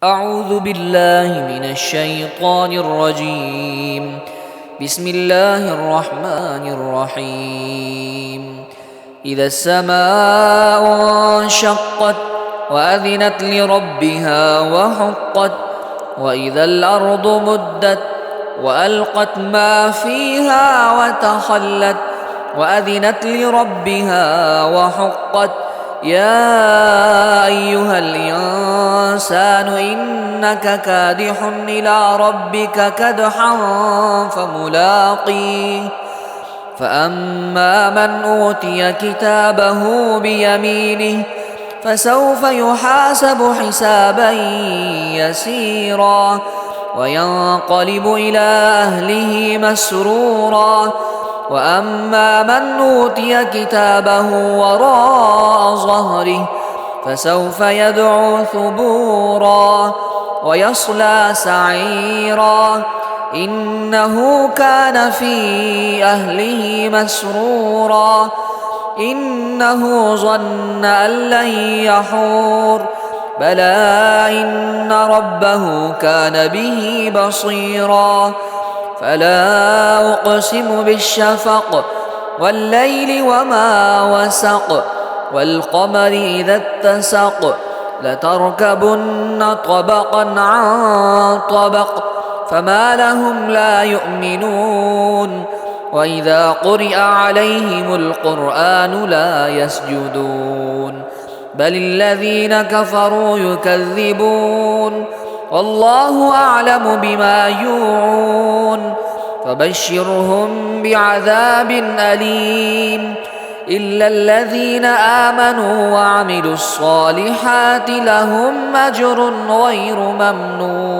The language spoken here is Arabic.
أعوذ بالله من الشيطان الرجيم. بسم الله الرحمن الرحيم. إذا السماء انشقت وأذنت لربها وحقت، وإذا الأرض مدت وألقت ما فيها وتخلت وأذنت لربها وحقت. يا أيها الإنسان إنك كادح إلى ربك كدحا فملاقيه. فأما من أوتي كتابه بيمينه فسوف يحاسب حسابا يسيرا وينقلب إلى أهله مسرورا. وأما من أوتي كتابه وراء ظهره فسوف يدعو ثبورا ويصلى سعيرا إنه كان في أهله مسرورا إنه ظن أن لن يحور بلى إن ربه كان به بصيرا. فلا أقسم بالشفق والليل وما وسق والقمر إذا اتسق لتركبن طبقا عن طبق فما لهم لا يؤمنون. وإذا قرئ عليهم القرآن لا يسجدون بل الذين كفروا يكذبون والله أعلم بما يوعون. فبشرهم بعذاب أليم إلا الذين آمنوا وعملوا الصالحات لهم أجر غير ممنون.